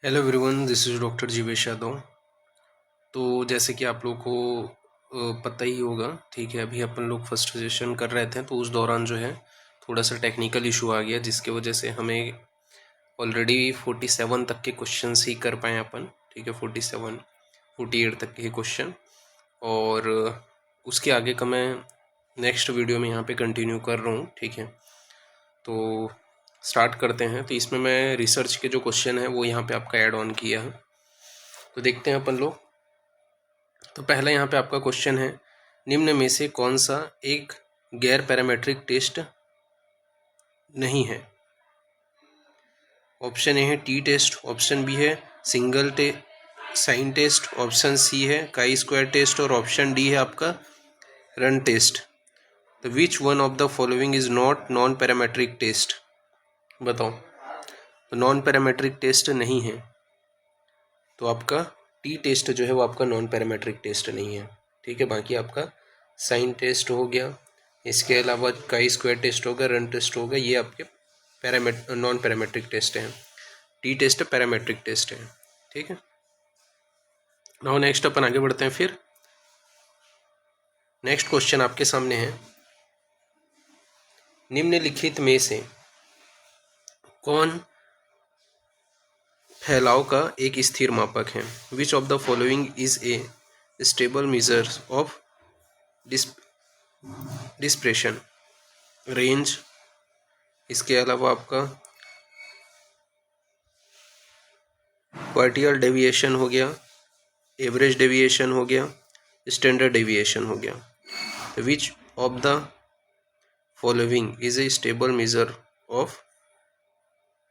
Hello everyone, this is doctor Jeevesh Yadav. तो जैसे कि आप लोग को पता ही होगा, ठीक है। अभी अपन लोग फर्स्ट सेशन कर रहे थे, तो उस दौरान जो है थोड़ा सा टेक्निकल इशू आ गया, जिसके वजह से हमें ऑलरेडी 47 तक के क्वेश्चंस ही कर पाए अपन, ठीक है। 48 तक के क्वेश्चन, और उसके आगे का मैं नेक्स्ट वीडियो में यहाँ पे कंटिन्यू कर रहा हूँ, ठीक है। तो स्टार्ट करते हैं। तो इसमें मैं रिसर्च के जो क्वेश्चन है वो यहाँ पे आपका ऐड ऑन किया है, तो देखते हैं अपन लोग। तो पहला यहाँ पे आपका क्वेश्चन है, निम्न में से कौन सा एक गैर पैरामेट्रिक टेस्ट नहीं है। ऑप्शन ए है टी टेस्ट, ऑप्शन बी है single sign test, option C है काई स्क्वायर टेस्ट, और ऑप्शन डी है आपका रन टेस्ट। तो which one of the following is not non parametric test, बताओ। तो नॉन पैरामेट्रिक टेस्ट नहीं है, तो आपका टी टेस्ट जो है वो आपका नॉन पैरामेट्रिक टेस्ट नहीं है, ठीक है। बाकी आपका साइन टेस्ट हो गया, इसके अलावा काई स्क्वायर टेस्ट होगा, रन टेस्ट होगा, ये आपके नॉन पैरामेट्रिक टेस्ट हैं। टी टेस्ट पैरामेट्रिक टेस्ट है, ठीक है। नाउ नेक्स्ट अपन आगे बढ़ते हैं। फिर नेक्स्ट क्वेश्चन आपके सामने है, निम्नलिखित में से कौन फैलाव का एक स्थिर मापक है। Which of the following is a stable measure of depression range. इसके अलावा आपका क्वार्टियल डेविएशन हो गया, एवरेज डेविएशन हो गया, स्टैंडर्ड डेविएशन हो गया। तो which of the following is a stable measure of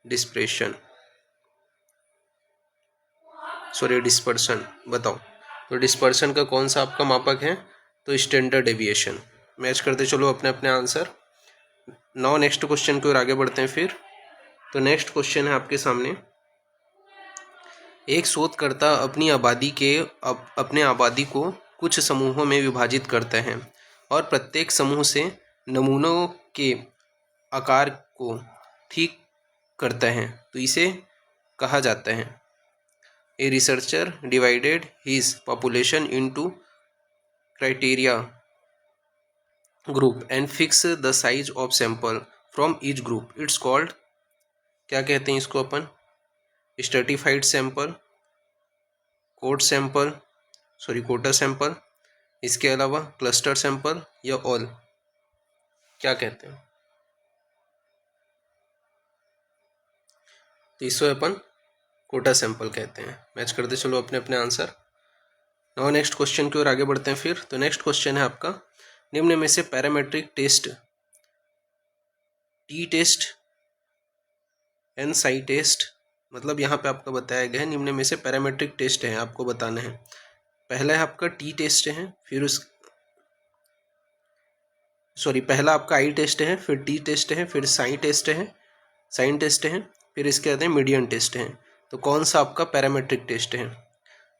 dispersion, बताओ। तो डिस्पर्शन का कौन सा आपका मापक है, तो स्टैंडर्ड डेविएशन। मैच करते चलो अपने अपने आंसर। नाउ नेक्स्ट क्वेश्चन की ओर आगे बढ़ते हैं। फिर तो नेक्स्ट क्वेश्चन है आपके सामने, एक शोधकर्ता अपने आबादी को कुछ समूहों में विभाजित करते हैं और प्रत्येक समूह से नमूनों के आकार को ठीक करते हैं, तो इसे कहा जाता है। A researcher divided his population into criteria group and fix the size of sample from each group, it's called, क्या कहते हैं इसको अपन, स्ट्रेटिफाइड सैंपल, कोटा सैंपल, इसके अलावा क्लस्टर सैंपल, या ऑल, क्या कहते हैं। तो इसको अपन कोटा सैंपल कहते हैं। मैच करते चलो अपने अपने आंसर। नाउ नेक्स्ट क्वेश्चन की ओर आगे बढ़ते हैं। फिर तो नेक्स्ट क्वेश्चन है आपका, निम्न में से parametric test T test and chi test, मतलब यहाँ पे आपका बताया गया है निम्न में से पैरामेट्रिक टेस्ट है, आपको बताना है। पहला है आपका टी टेस्ट है, फिर पहला आपका आई टेस्ट है, फिर टी टेस्ट है, फिर साइन टेस्ट है, फिर इसके बाद मीडियन टेस्ट है। तो कौन सा आपका पैरामेट्रिक टेस्ट है।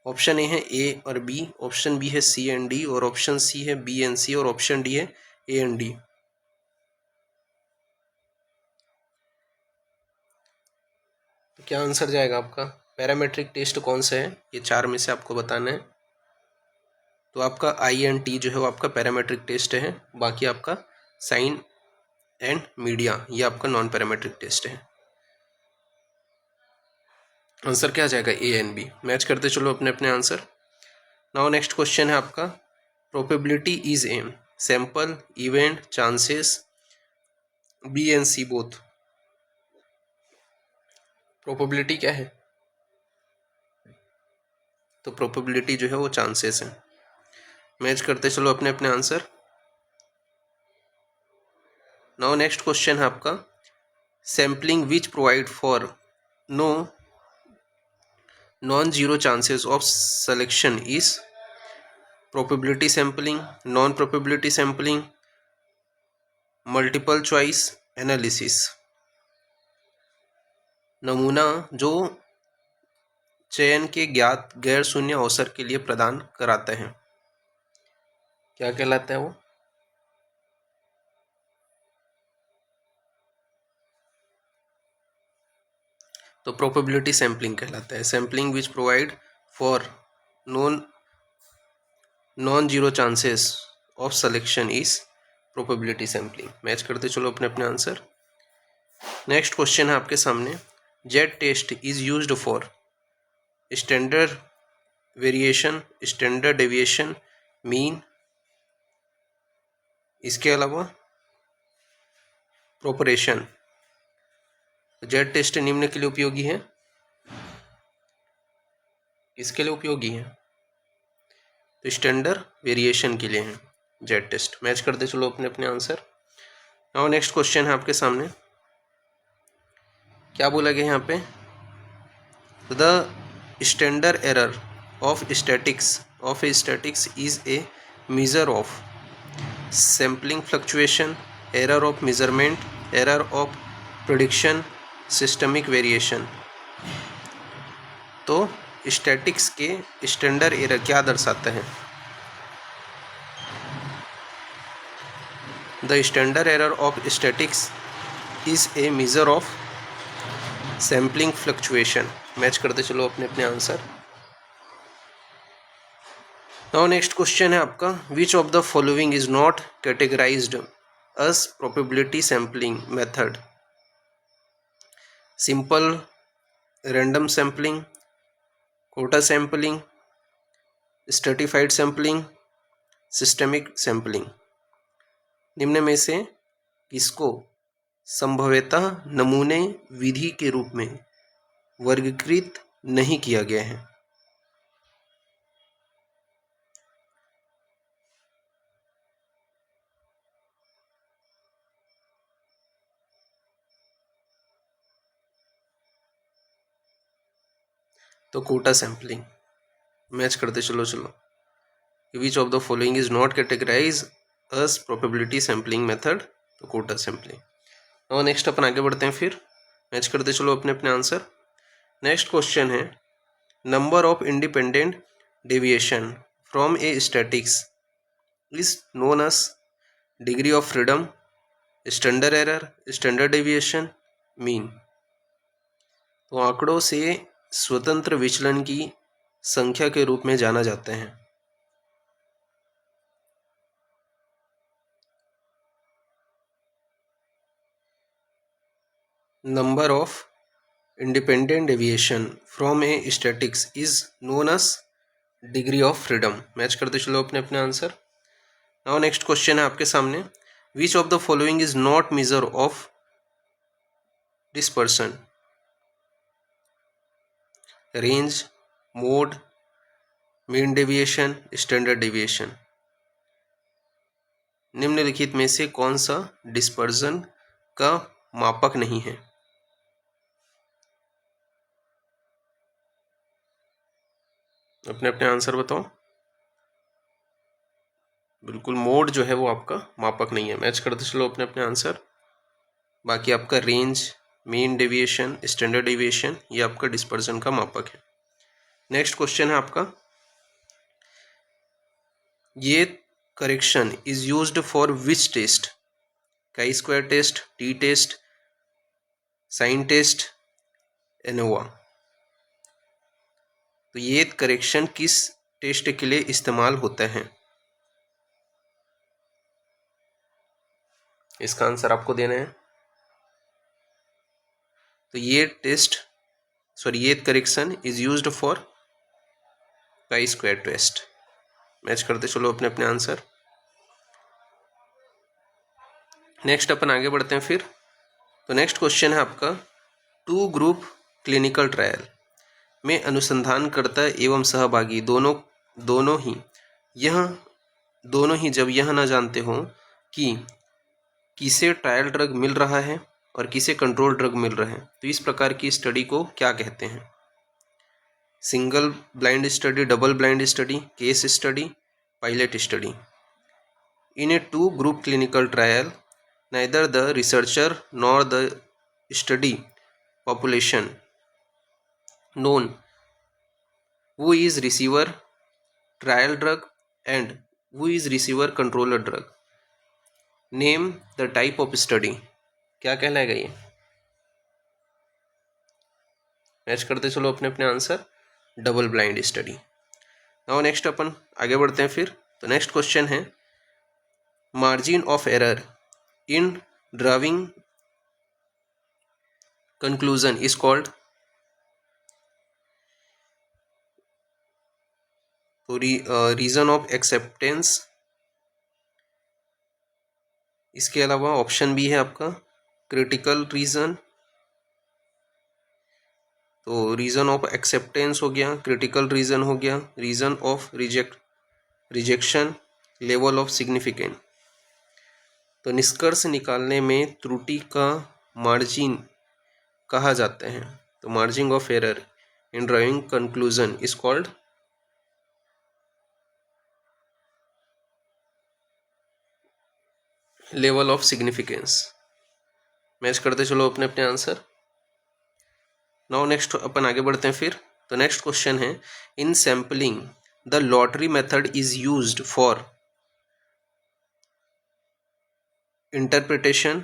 ऑप्शन ए है ए और बी, ऑप्शन बी है सी एंड डी, और ऑप्शन सी है बी एंड सी, और ऑप्शन डी है ए एंड डी। तो क्या आंसर जाएगा आपका, पैरामेट्रिक टेस्ट कौन सा है, ये चार में से आपको बताना है। तो आपका आई एंड टी जो है वो आपका पैरामेट्रिक टेस्ट है, बाकी आपका साइन एंड मीडिया ये आपका नॉन पैरामेट्रिक टेस्ट है। आंसर क्या आ जाएगा, ए एंड बी। मैच करते चलो अपने अपने आंसर। नाउ नेक्स्ट क्वेश्चन है आपका, probability is M sample event chances B and C both. Probability क्या है, तो प्रोबेबिलिटी जो है वो चांसेस है। मैच करते चलो अपने अपने आंसर। नाउ नेक्स्ट क्वेश्चन है आपका, sampling which provide for no non zero chances of selection is probability sampling, non probability sampling, multiple choice analysis. नमूना जो चयन के ज्ञात गैर शून्य अवसर के लिए प्रदान कराते हैं, क्या कहलाता है वो। तो प्रोबेबिलिटी सैम्पलिंग कहलाता है। Sampling which provide for non zero chances of selection is probability sampling. Match करते चलो अपने अपने आंसर। नेक्स्ट क्वेश्चन है आपके सामने, Z test is used for standard variation, standard deviation, mean, इसके अलावा प्रोपोरेशन। जेड टेस्ट निम्न के लिए उपयोगी है, इसके लिए उपयोगी है तो स्टैंडर्ड वेरिएशन के लिए है जेड टेस्ट। मैच करते चलो अपने अपने आंसर। नाउ नेक्स्ट क्वेश्चन है आपके सामने, क्या बोला गया यहाँ पे, the standard error of statics is a measure of sampling fluctuation, error of measurement, error of prediction, systemic variation. तो स्टैटिक्स के स्टैंडर्ड एरर क्या दर्शाता है? The standard error of statics is a measure of sampling fluctuation. Match करते चलो अपने अपने answer. Now next question है आपका, which of the following is not categorized as probability sampling method? Simple random sampling, quota sampling, stratified sampling, systemic sampling. निम्न में से किसको संभवतः नमूने विधि के रूप में वर्गीकृत नहीं किया गया है? तो कोटा सैम्पलिंग। मैच करते चलो। Which of the following is not categorize as probability sampling method? तो कोटा सैम्पलिंग। और नेक्स्ट अपन आगे बढ़ते हैं, फिर मैच करते चलो अपने अपने आंसर। नेक्स्ट क्वेश्चन है, number of independent deviation from a statics is known as degree of freedom, standard error, standard deviation, mean. तो आंकड़ों से स्वतंत्र विचलन की संख्या के रूप में जाना जाता है। Number of independent deviation from a statics is known as degree of freedom. Match करते चलो अपने अपने आंसर। नाउ नेक्स्ट क्वेश्चन है आपके सामने, विच of the following is not measure of dispersion? Range, mode, mean deviation, standard deviation. निम्नलिखित में से कौन सा डिस्पर्सन का मापक नहीं है? अपने अपने आंसर बताओ। बिल्कुल, मोड जो है वो आपका मापक नहीं है। मैच करते चलो अपने अपने आंसर। बाकी आपका range, mean deviation, standard deviation, ये आपका डिस्पर्सन का मापक है। नेक्स्ट क्वेश्चन है आपका, ये correction is used for which test? Chi square test, T test, sign test, ANOVA. तो ये करेक्शन किस टेस्ट के लिए इस्तेमाल होता है? इसका आंसर आपको देना है। तो ये correction is used for chi square test. Match करते चलो अपने अपने आंसर। नेक्स्ट अपन आगे बढ़ते हैं फिर। तो नेक्स्ट क्वेश्चन है आपका, टू ग्रुप क्लिनिकल ट्रायल में अनुसंधानकर्ता एवं सहभागी दोनों ही जब यह न जानते हों कि किसे ट्रायल ड्रग मिल रहा है और किसे कंट्रोल ड्रग मिल रहा है, तो इस प्रकार की स्टडी को क्या कहते हैं? Single blind study, double blind study, case study, pilot study. In a two group clinical trial neither the researcher nor the study population known who is receiver trial drug and who is receiver controller drug. Name the type of study. क्या कहलाएगा ये? Match करते चलो अपने अपने answer, double blind study. Now next अपन आगे बढ़ते हैं फिर। तो नेक्स्ट क्वेश्चन है, margin of error in drawing conclusion is called. तो रीजन ऑफ एक्सेप्टेंस, इसके अलावा ऑप्शन भी है आपका क्रिटिकल रीजन। तो रीजन ऑफ एक्सेप्टेंस हो गया, क्रिटिकल रीजन हो गया, region of rejection, level of significance. तो निष्कर्ष निकालने में त्रुटि का मार्जिन कहा जाते हैं। तो margin of error in drawing conclusion is called level of significance. Match करते चलो अपने अपने आंसर। नाउ नेक्स्ट अपन आगे बढ़ते हैं फिर। तो नेक्स्ट क्वेश्चन है, in sampling the lottery method is used for interpretation,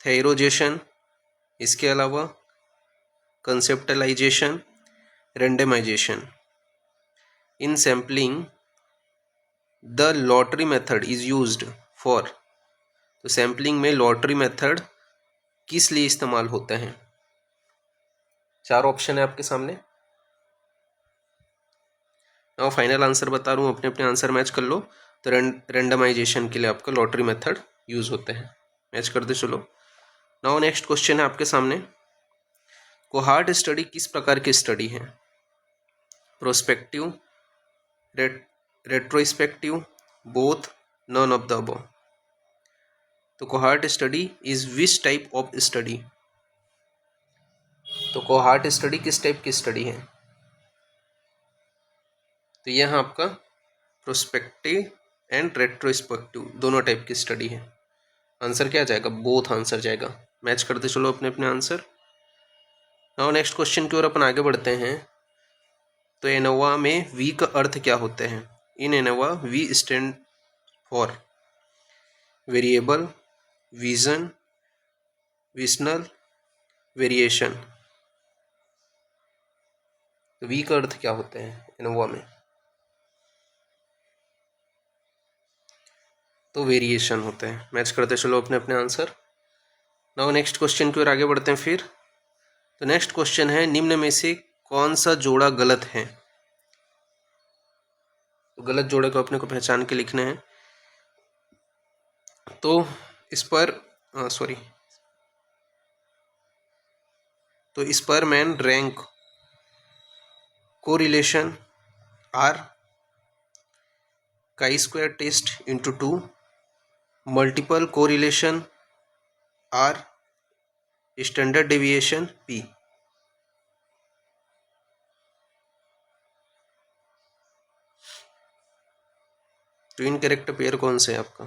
theorisation, इसके अलावा conceptualisation, randomisation. In sampling the lottery method is used for, तो सैम्पलिंग में लॉटरी मेथड किस लिए इस्तेमाल होते हैं। चार ऑप्शन है आपके सामने। नाउ फाइनल आंसर बता रहा हूँ, अपने अपने आंसर मैच कर लो। तो रेंडमाइजेशन के लिए आपका लॉटरी मेथड यूज होते हैं। मैच करते चलो। नाउ नेक्स्ट क्वेश्चन है आपके सामने, कोहार्ट स्टडी किस प्रकार की स्टडी है। Prospective, retrospective, both, none of the above. तो cohort study is which type of study. तो कोहार्ट स्टडी किस टाइप की स्टडी है। तो यह आपका प्रोस्पेक्टिव एंड रेट्रोस्पेक्टिव दोनों टाइप की स्टडी है। आंसर क्या जाएगा, बोथ आंसर जाएगा। मैच करते चलो अपने अपने आंसर। नाउ नेक्स्ट क्वेश्चन की ओर अपन आगे बढ़ते हैं। तो एनोवा में वी का अर्थ क्या होते हैं। In ANOVA V stand for variable, vision, visional, variation. तो वी का अर्थ क्या होते हैं एनोवा में। तो वेरिएशन होते हैं। मैच करते चलो अपने अपने आंसर। नाउ नेक्स्ट क्वेश्चन की ओर आगे बढ़ते हैं फिर। तो नेक्स्ट क्वेश्चन है, निम्न में से कौन सा जोड़ा गलत है। तो गलत जोड़े को अपने को पहचान के लिखने हैं। तो इस पर तो Spearman rank correlation R, chi square test into 2, multiple correlation R, standard deviation P. तो इनकरेक्ट पेयर कौन से है आपका।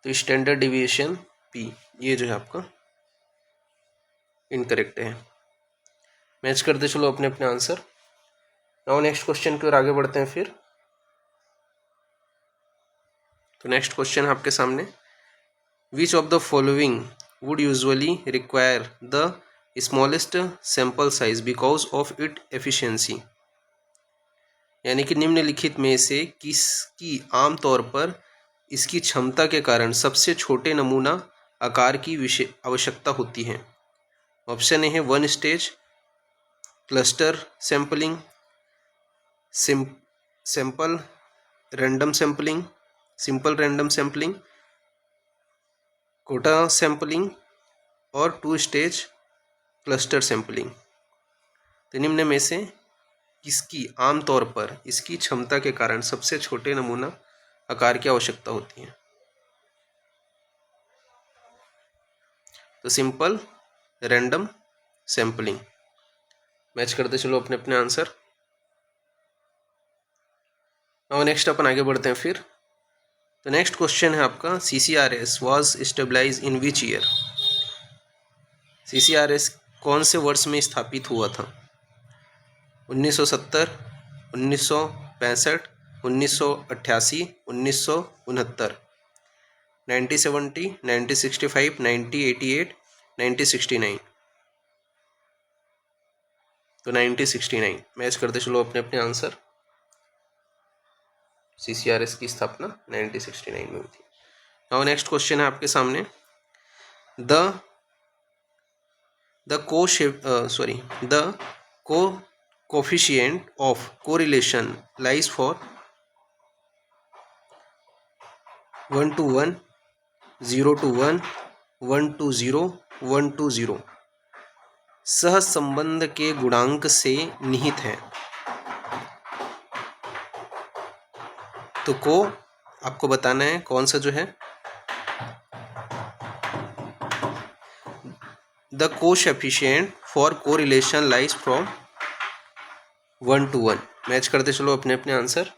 तो स्टैंडर्ड डेविएशन पी, ये जो है आपका इनकरेक्ट है। मैच करते चलो अपने अपने आंसर। नाउ नेक्स्ट क्वेश्चन की ओर आगे बढ़ते हैं फिर। तो नेक्स्ट क्वेश्चन है आपके सामने, विच of the following would usually require the smallest sample size because of it efficiency. यानी कि निम्नलिखित में से किसकी आमतौर पर इसकी क्षमता के कारण सबसे छोटे नमूना आकार की आवश्यकता होती है। ऑप्शन ए है one stage, cluster sampling, simple random sampling, quota sampling और टू स्टेज क्लस्टर सैंपलिंग। तो निम्न में से किसकी आमतौर पर इसकी क्षमता के कारण सबसे छोटे नमूना आकार की आवश्यकता होती है। तो सिंपल रैंडम सैंपलिंग। मैच करते चलो अपने अपने आंसर। और नेक्स्ट अपन आगे बढ़ते हैं फिर। तो नेक्स्ट क्वेश्चन है आपका, CCRS was stabilize in which year. CCRS कौन से वर्ष में स्थापित हुआ था। 1970, 1965, 1988, 1969। 9070, 9065, 9088, 9069। तो 9069 मैच करते चलो अपने अपने आंसर। CCRS की स्थापना 1969 में हुई थी। नाउ नेक्स्ट क्वेश्चन है आपके सामने, the coefficient of correlation lies for 1 to 1, 0 to 1, 1 to 0, 1 to 0 सह संबंध के गुणांक से निहित है। तो को आपको बताना है कौन सा जो है, the coefficient for correlation lies from 1 to 1। Match करते चलो अपने अपने आंसर।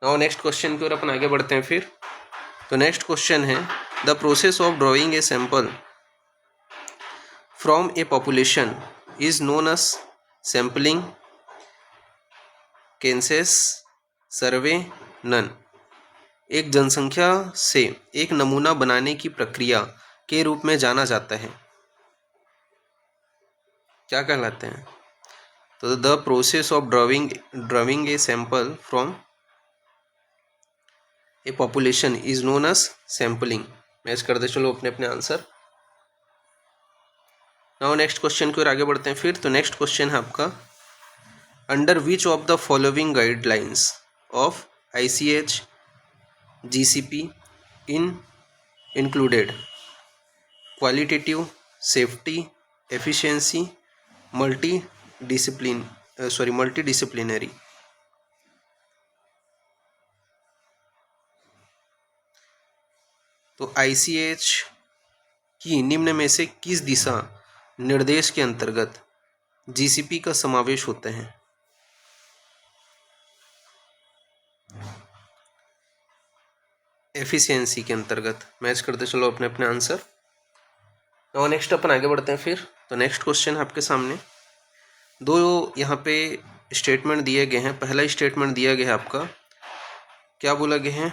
नाउ नेक्स्ट क्वेश्चन की ओर अपन आगे बढ़ते हैं फिर। तो नेक्स्ट क्वेश्चन है, the process of drawing a sample from a population is known as sampling, census, survey, none. एक जनसंख्या से एक नमूना बनाने की प्रक्रिया के रूप में जाना जाता है, क्या कहलाते हैं? तो the process of drawing a sample from a population is known as sampling. Match करते चलो अपने अपने आंसर। नाउ नेक्स्ट क्वेश्चन की ओर आगे बढ़ते हैं फिर। तो नेक्स्ट क्वेश्चन है आपका, under which of the following guidelines of ICH GCP included qualitative, safety, efficiency, multidisciplinary. तो ICH की निम्न में से किस दिशा निर्देश के अंतर्गत GCP का समावेश होता है? एफिशिएंसी के अंतर्गत। मैच करते चलो अपने अपने आंसर। और नेक्स्ट अपन आगे बढ़ते हैं फिर। तो नेक्स्ट क्वेश्चन है आपके सामने, दो यहाँ पे स्टेटमेंट दिए गए हैं। पहला स्टेटमेंट दिया गया है आपका, क्या बोला गया है,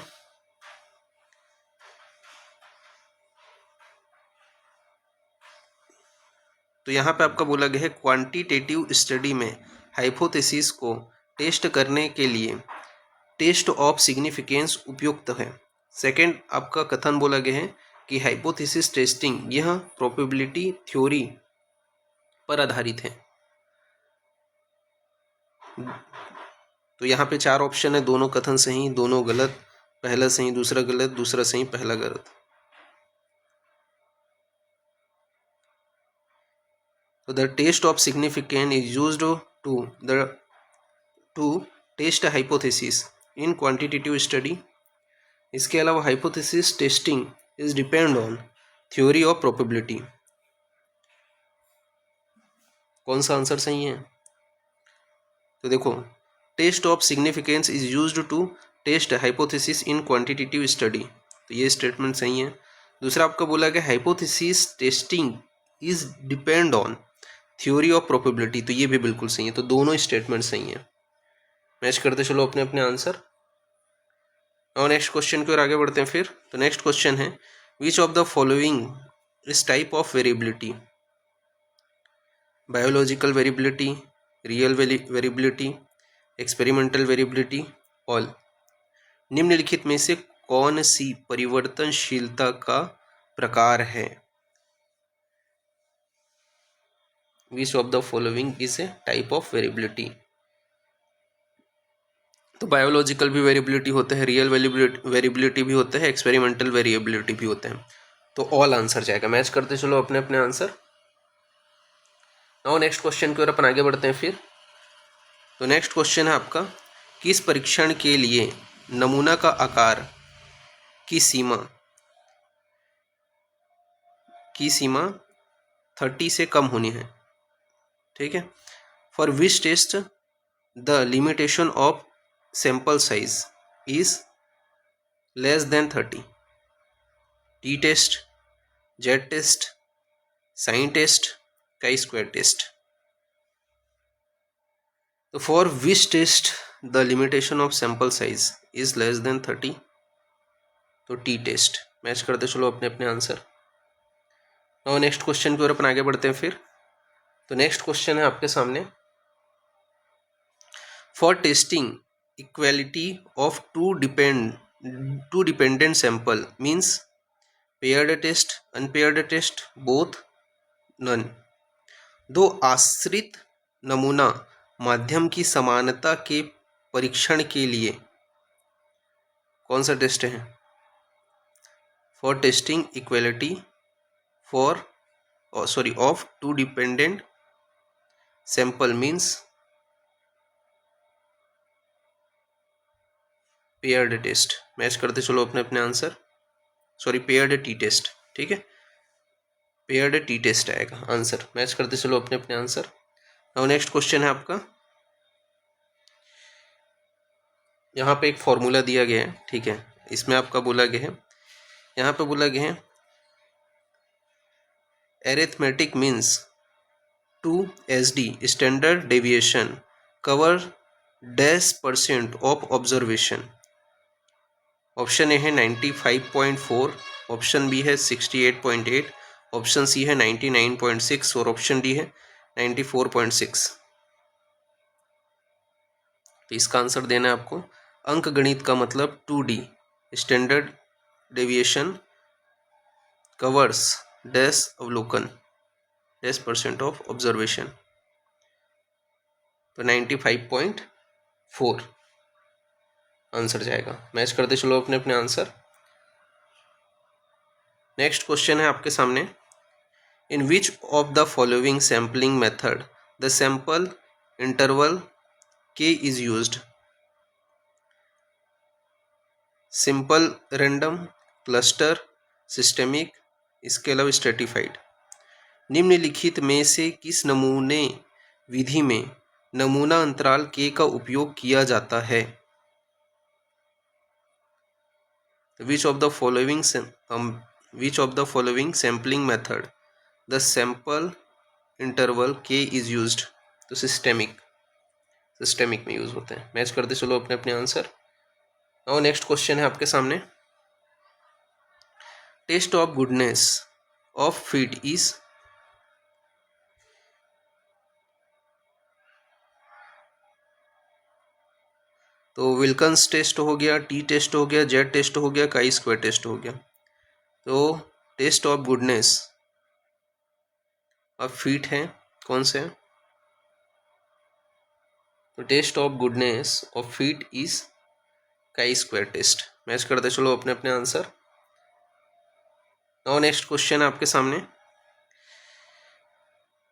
तो यहाँ पे आपका बोला गया है क्वांटिटेटिव स्टडी में हाइपोथेसिस को टेस्ट करने के लिए टेस्ट ऑफ सिग्निफिकेंस उपयुक्त है। सेकंड आपका कथन बोला गया है कि हाइपोथेसिस टेस्टिंग यह प्रोबेबिलिटी थ्योरी पर आधारित है। तो यहाँ पे 4 ऑप्शन है, दोनों कथन सही, दोनों गलत, पहला सही दूसरा गलत, दूसरा सही पहला गलत। तो the test of significance is used to test hypothesis in quantitative study. इसके अलावा hypothesis testing is depend on theory of probability. कौन सा आंसर सही है? तो देखो, test of significance is used to test hypothesis in quantitative study, तो ये स्टेटमेंट सही है। दूसरा आपका बोला गया hypothesis testing is depend on theory of probability, तो ये भी बिल्कुल सही है। तो दोनों स्टेटमेंट सही है। मैच करते चलो अपने अपने आंसर। और नेक्स्ट क्वेश्चन की ओर आगे बढ़ते हैं फिर। तो नेक्स्ट क्वेश्चन है, which of the following is type of variability? Biological variability, real variability, experimental variability, all. निम्नलिखित में से कौन सी परिवर्तनशीलता का प्रकार है? Which of the following is a type of variability? तो बायोलॉजिकल भी वेरिएबिलिटी होते हैं, रियल वेरिएबिलिटी भी होते हैं, एक्सपेरिमेंटल वेरिएबिलिटी भी होते हैं। तो ऑल आंसर जाएगा। मैच करते चलो अपने अपने आंसर। नाउ नेक्स्ट क्वेश्चन की ओर अपन आगे बढ़ते हैं फिर। तो नेक्स्ट क्वेश्चन है आपका, किस परीक्षण के लिए नमूना का आकार की सीमा 30 से कम होनी है? ठीक है। For which test the limitation of sample size is less than 30? T test, Z test, sign test, chi square test. तो for which test the limitation of sample size is less than 30? तो T test. Match करते चलो अपने अपने answer. और next question की ओर अपन आगे बढ़ते हैं फिर। तो नेक्स्ट क्वेश्चन है आपके सामने, for testing equality of two dependent sample means paired test, unpaired test, both, none. दो आश्रित नमूना माध्यम की समानता के परीक्षण के लिए कौन सा टेस्ट है? For testing equality of two dependent sample means paired test. Match करते चलो अपने अपने आंसर। पेयर्ड टी टेस्ट, ठीक है, पेयर्ड टी टेस्ट आएगा आंसर। मैच करते चलो अपने अपने आंसर। और नेक्स्ट क्वेश्चन है आपका, यहाँ पे एक फॉर्मूला दिया गया है, ठीक है, इसमें आपका बोला गया है, यहाँ पे बोला गया है arithmetic means 2 SD standard deviation cover %% of observation. Option A है 95.4, ऑप्शन बी है 68.8, ऑप्शन सी है 99.6 और ऑप्शन डी है 94.6। तो इसका आंसर देना है आपको। अंक गणित का मतलब 2D standard deviation covers dash अवलोकन %% ऑफ ऑब्जर्वेशन, तो 95.4 आंसर जाएगा। मैच करते चलो अपने अपने आंसर। नेक्स्ट क्वेश्चन है आपके सामने, in which of the following sampling method the sample interval K is used? Simple random, cluster, systemic, इसके अलावा स्ट्रेटिफाइड। निम्नलिखित में से किस नमूने विधि में नमूना अंतराल K का उपयोग किया जाता है? Which of the following sampling method the sample interval K is used? तो सिस्टेमिक में यूज होते हैं। मैच करते चलो अपने अपने आंसर। और नेक्स्ट क्वेश्चन है आपके सामने, test of goodness of fit is, तो विल्कन्स टेस्ट हो गया, टी टेस्ट हो गया, जेड टेस्ट हो गया, काई स्क्वायर टेस्ट हो गया। तो test of goodness of fit है कौन से? तो test of goodness of fit is chi square test. Match करते चलो अपने अपने आंसर। नाउ नेक्स्ट क्वेश्चन है आपके सामने,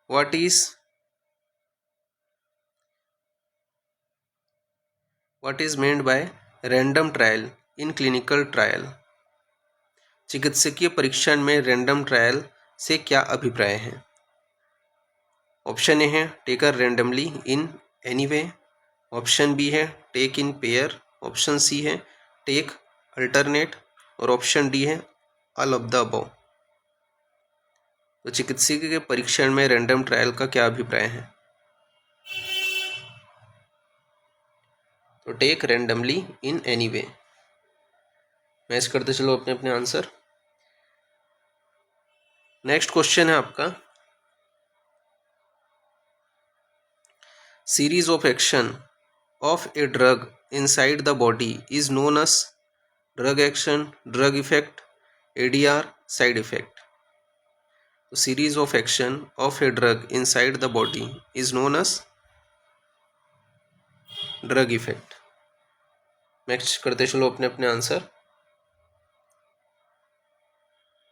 what is mend bye random trial in clinical trial? चिकित्सकीय परीक्षण में रैंडम ट्रायल से क्या अभिप्राय है? ऑप्शन ए है taker randomly in any way, option B है take in pair, option C है टेक अल्टरनेट और ऑप्शन डी है ऑल ऑफ द अबव। तो चिकित्सकीय के परीक्षण में रैंडम ट्रायल का क्या अभिप्राय है? तो take randomly in any way. Match करते चलो अपने अपने आंसर। नेक्स्ट क्वेश्चन है आपका, series of action of a drug inside the body is known as drug action, drug effect, ADR, side effect. तो series of action of a drug inside the body is known as drug effect. Next करते चलो अपने अपने answer.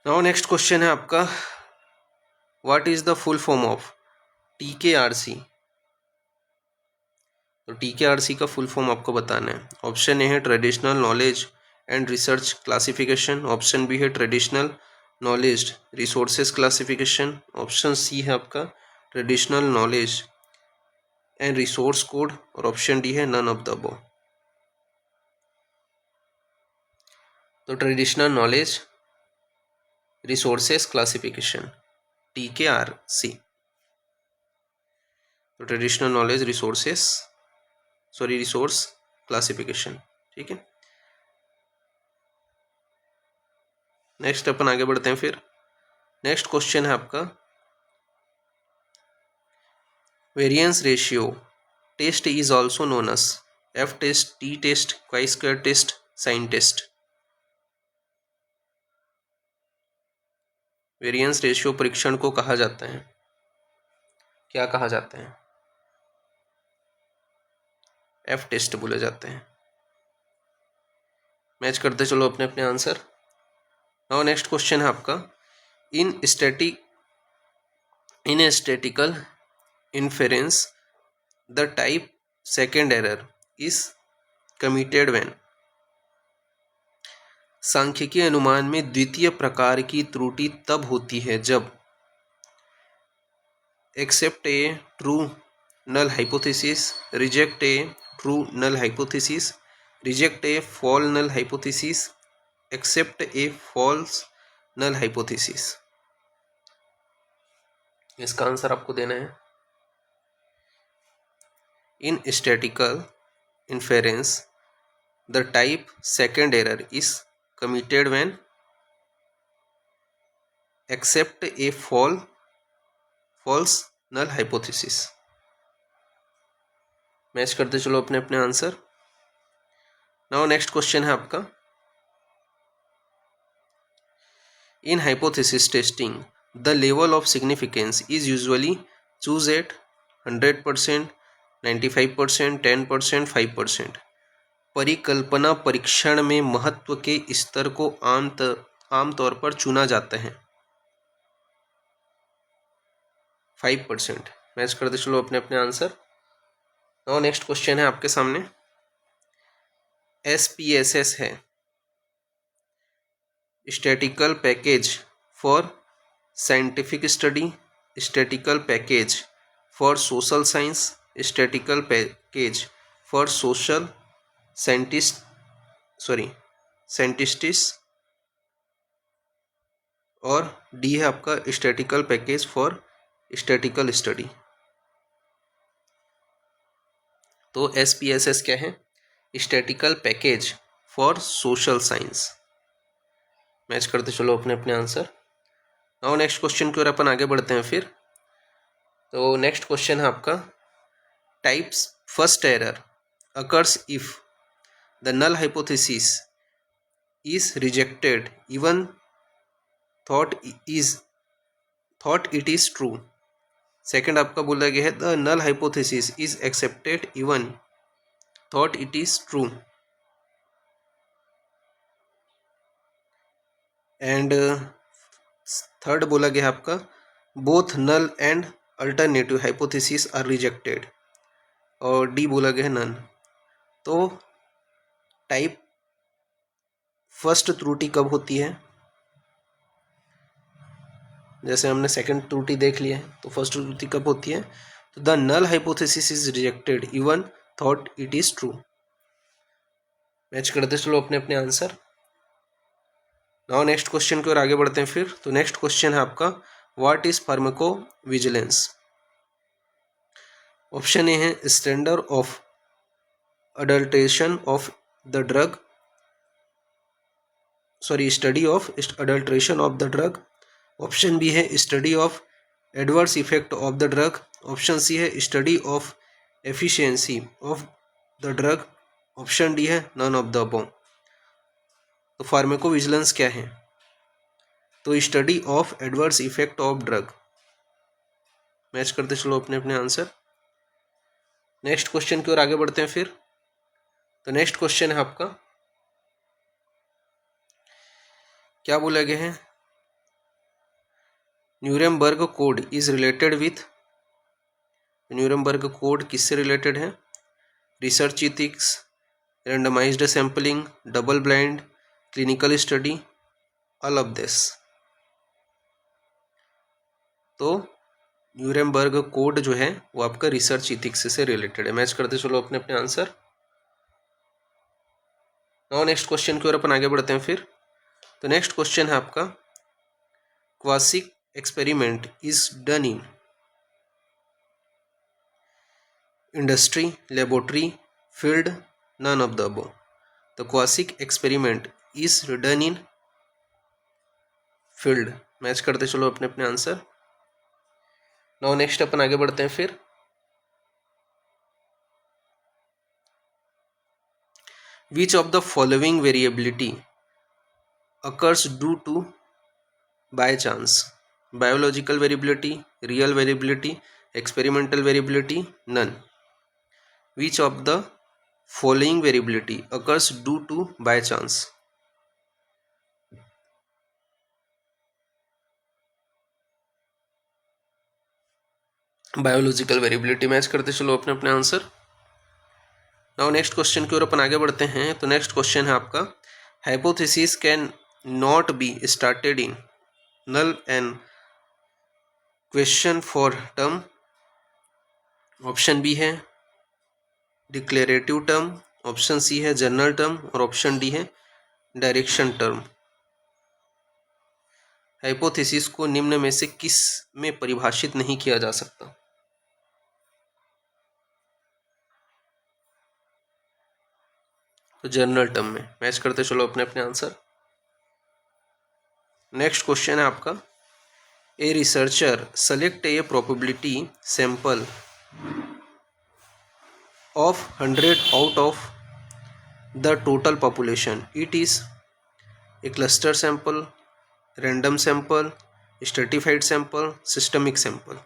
Now next question है आपका, what is the full form of TKRC? तो TKRC का full form आपको बताना है। ऑप्शन ए है traditional knowledge and research classification, option B है traditional knowledge resources classification, option C है आपका traditional knowledge and resource code और ऑप्शन डी है नन ऑफ द अबव। तो traditional knowledge resources classification TKRC, तो traditional knowledge resource classification, ठीक है। Next अपन आगे बढ़ते हैं फिर। नेक्स्ट क्वेश्चन है आपका variance ratio test is also known as F test, T test, chi square test, sign test. Variance ratio परीक्षण को कहा जाता है, क्या कहा जाता है? एफ टेस्ट बोले जाते हैं। मैच करते चलो अपने अपने आंसर। नाउ नेक्स्ट क्वेश्चन है आपका in statical inference the type second error is committed when. सांख्यिकीय अनुमान में द्वितीय प्रकार की त्रुटि तब होती है जब accept a true null hypothesis, reject a true null hypothesis, reject a fall null hypothesis, accept a false null hypothesis. इसका आंसर आपको देना है। In statical inference the type second error is committed when accept a false null hypothesis। Match करते चलो अपने अपने answer. Now next question है आपका in hypothesis testing the level of significance is usually choose at 100%, 95%, 10%, 5%। परिकल्पना परीक्षण में महत्व के स्तर को आमतौर पर चुना जाता है 5%। मैच करते चलो अपने अपने आंसर। नाउ नेक्स्ट क्वेश्चन है आपके सामने SPSS है statical package for scientific study, statical package for social science, statical package for social scientists और डी है आपका statical package for statical study. तो SPSS क्या है? Statical package for social science. Match करते चलो अपने अपने आंसर। नाउ नेक्स्ट क्वेश्चन की ओर अपन आगे बढ़ते हैं फिर। तो नेक्स्ट क्वेश्चन है आपका types first error occurs if the null hypothesis is rejected even thought it is true। Second आपका बोला गया है the null hypothesis is accepted even thought it is true. And third बोला गया आपका both null and alternative hypothesis are rejected और D बोला गया नन। तो टाइप फर्स्ट त्रुटि कब होती है? जैसे हमने सेकंड त्रुटि देख लिया है तो फर्स्ट त्रुटि कब होती है? तो the null hypothesis is rejected even thought it is true. Match करते चलो अपने अपने आंसर। नाउ नेक्स्ट क्वेश्चन की ओर आगे बढ़ते हैं फिर। तो नेक्स्ट क्वेश्चन है आपका what is pharmacovigilance. Option A है standard of adulteration of the drug, study of adulteration of the drug. Option B है study of adverse effect of the drug. Option C है study of efficiency of the drug. Option D है none of the above. तो pharmacovigilance क्या है? तो study of adverse effect of drug. Match करते चलो अपने अपने आंसर। नेक्स्ट क्वेश्चन की ओर आगे बढ़ते हैं फिर। तो नेक्स्ट क्वेश्चन है आपका क्या बोला गया है? Nuremberg code is related with. Nuremberg code किससे रिलेटेड है? Research ethics, randomized sampling, double blind, clinical study, all of this. तो न्यूरेमबर्ग कोड जो है वो आपका रिसर्च इथिक्स से रिलेटेड है। मैच करते चलो अपने अपने आंसर। नाउ नेक्स्ट क्वेश्चन की ओर अपन आगे बढ़ते हैं फिर। तो नेक्स्ट क्वेश्चन है आपका quasi experiment is done in industry, laboratory, field, none of the above. तो quasi experiment is done in field. Match करते चलो अपने अपने आंसर। नाउ नेक्स्ट अपन आगे बढ़ते हैं फिर। विच of the following variability occurs due to by chance? Biological variability, real variability, experimental variability, none. Which of the following variability occurs due to by chance? Biological variability. Match करते चलो अपने अपने answer. Now next question की ओर अपन आगे बढ़ते हैं। तो next question है आपका, hypothesis can not be started in null and question for term. Option B है डिक्लेरेटिव टर्म, ऑप्शन सी है जनरल टर्म और ऑप्शन डी है डायरेक्शन टर्म। हाइपोथेसिस को निम्न में से किस में परिभाषित नहीं किया जा सकता? तो जनरल टर्म में। मैच करते चलो अपने अपने आंसर। नेक्स्ट क्वेश्चन है आपका, a researcher select A probability sample of 100 out of the total population. It is a cluster sample, random sample, stratified sample, systemic sample.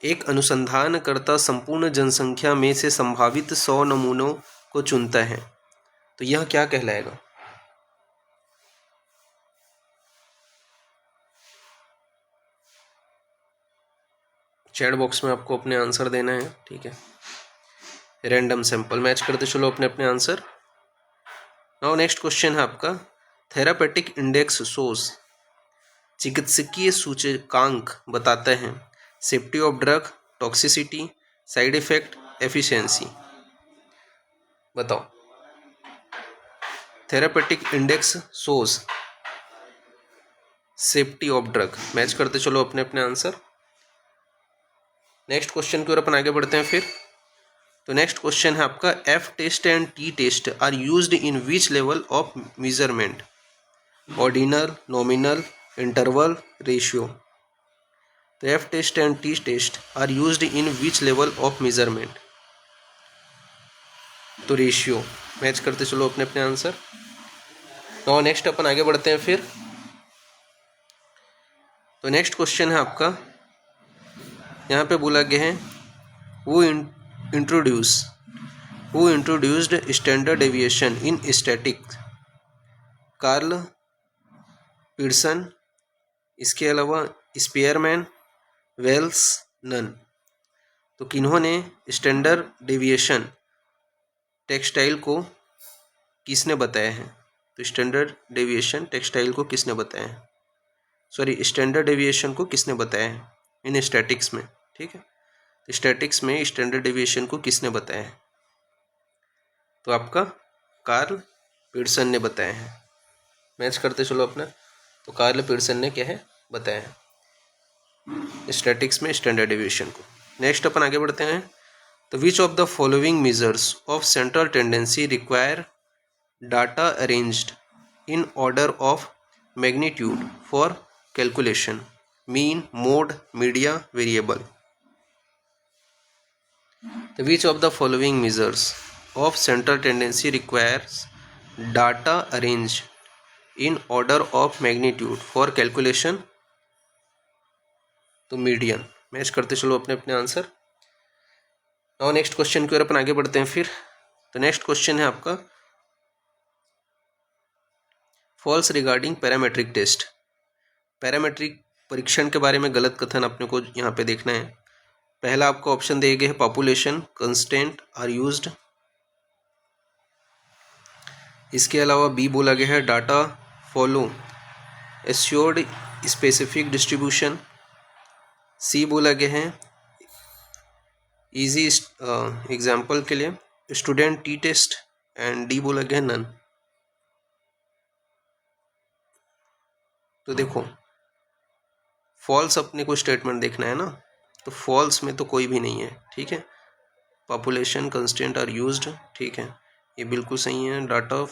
एक अनुसंधानकर्ता संपूर्ण जनसंख्या में से संभावित 100 नमूनों को चुनता है, तो यह क्या कहलाएगा? चैट बॉक्स में आपको अपने आंसर देना है, ठीक है। Random sample. मैच करते चलो अपने अपने आंसर। नाउ नेक्स्ट क्वेश्चन है आपका, थेरापेटिक इंडेक्स शोज, चिकित्सकीय सूचकांक बताते हैं safety of drug, toxicity, side effect, efficiency. बताओ। Therapeutic index shows safety of drug. Match करते चलो अपने अपने आंसर। नेक्स्ट क्वेश्चन की ओर अपन आगे बढ़ते हैं फिर। तो नेक्स्ट क्वेश्चन है आपका, F test and T test are used in which level of measurement? Ordinal, nominal, interval, ratio. तो F test and T test are used in which level of measurement? तो रेशियो। मैच करते चलो अपने अपने answer. Now next अपन आगे बढ़ते हैं फिर। तो नेक्स्ट क्वेश्चन है आपका, यहाँ पे बोला गया है, वो इंट्रोड्यूस्ड स्टैंडर्ड डेविएशन इन स्टैटिक्स? कार्ल पियर्सन, इसके अलावा स्पीयरमैन, वेल्स, नन। तो किन्होंने स्टैंडर्ड डेविएशन टेक्सटाइल को किसने बताया है? तो स्टैंडर्ड डेविएशन टेक्सटाइल को किसने बताया है? सॉरी, स्टैंडर्ड डेविएशन को किसने बताया है इन स्टैटिक्स में? ठीक है, तो स्टैटिक्स में स्टैंडर्ड डेविएशन को किसने बताया है? तो आपका कार्ल पियर्सन ने बताया है। मैच करते चलो अपना। तो कार्ल पियर्सन ने क्या है बताया है स्टैटिक्स में स्टैंडर्ड डेविएशन को। नेक्स्ट अपन आगे बढ़ते हैं। तो which of the following measures of central tendency require data arranged in order of magnitude for calculation? Mean, mode, media, variable. तो which of the following measures of central tendency requires data arranged in order of magnitude for calculation? तो median. Match करते चलो अपने अपने answer. Now next question की ओर अपन आगे बढ़ते हैं फिर। तो नेक्स्ट क्वेश्चन है आपका, false regarding parametric test. Parametric परीक्षण के बारे में गलत कथन अपने को यहाँ पे देखना है। पहला आपको ऑप्शन दिए गए हैं, पॉपुलेशन कंस्टेंट आर यूज्ड। इसके अलावा बी बोला गया है, data follow assured specific distribution. C बोला गया है इजी एग्जाम्पल के लिए student T test. And D बोला गया है नन। तो देखो, फॉल्स अपने को स्टेटमेंट देखना है ना, तो फॉल्स में तो कोई भी नहीं है, ठीक है। पॉपुलेशन कंस्टेंट आर यूज्ड, ठीक है, ये बिल्कुल सही है। Data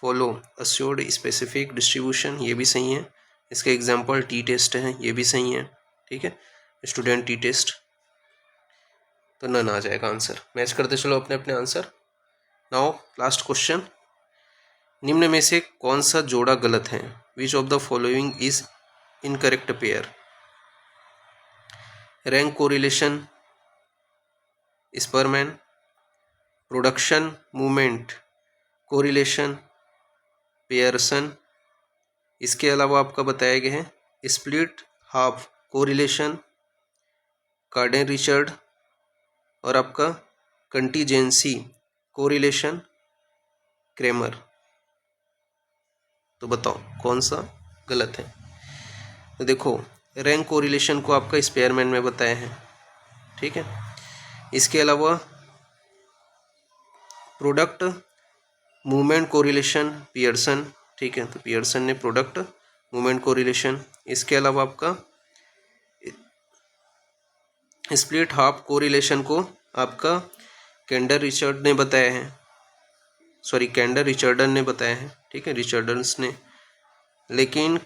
follow assured specific distribution, ये भी सही है। इसका एग्जांपल टी टेस्ट है, ये भी सही है। ठीक है, स्टूडेंट टी टेस्ट, तो नन आ जाएगा आंसर। मैच करते चलो अपने अपने आंसर। नाउ लास्ट क्वेश्चन, निम्न में से कौन सा जोड़ा गलत है? Which of the following is incorrect pair? Rank correlation Spearman, production movement correlation Pearson, इसके अलावा आपका बताया गया है split half correlation Carden Richard, और आपका कंटीजेंसी कोरिलेशन क्रेमर। तो बताओ कौन सा गलत है? तो देखो, रैंक कोरिलेशन को आपका स्पेयरमैन में बताया है। ठीक है, इसके अलावा प्रोडक्ट मूवमेंट कोरिलेशन पियर्सन। ठीक है, तो पियर्सन ने प्रोडक्ट मूवमेंट कोरिलेशन। इसके अलावा आपका स्प्लिट हाफ कोरिलेशन को आपका कैंडर रिचर्ड ने बताया है, सॉरी कैंडर रिचर्डन ने बताया है। ठीक है, रिचर्डन्स ने। लेकिन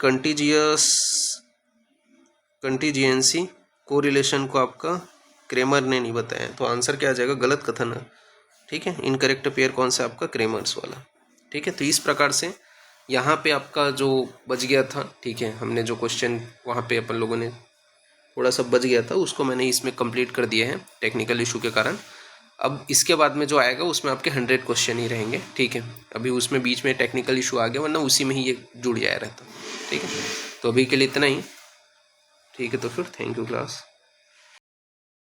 कंटीजिएंसी कोरिलेशन को आपका क्रेमर ने नहीं बताया। तो आंसर क्या आ जाएगा? गलत कथन है। ठीक है, इनकरेक्ट पेयर कौन सा आपका? क्रेमर्स वाला। ठीक है, तो इस प्रकार से यहाँ पे आपका जो बच गया था, ठीक है, हमने जो क्वेश्चन वहाँ पे अपन लोगों ने थोड़ा सा बच गया था, उसको मैंने इसमें कंप्लीट कर दिया है टेक्निकल इशू के कारण। अब इसके बाद में जो आएगा उसमें आपके 100 क्वेश्चन ही रहेंगे। ठीक है, अभी उसमें बीच में टेक्निकल इशू आ गया, वरना उसी में ही ये जुड़ जाया रहता। ठीक है, तो अभी के लिए इतना ही। ठीक है, तो फिर थैंक यू क्लास।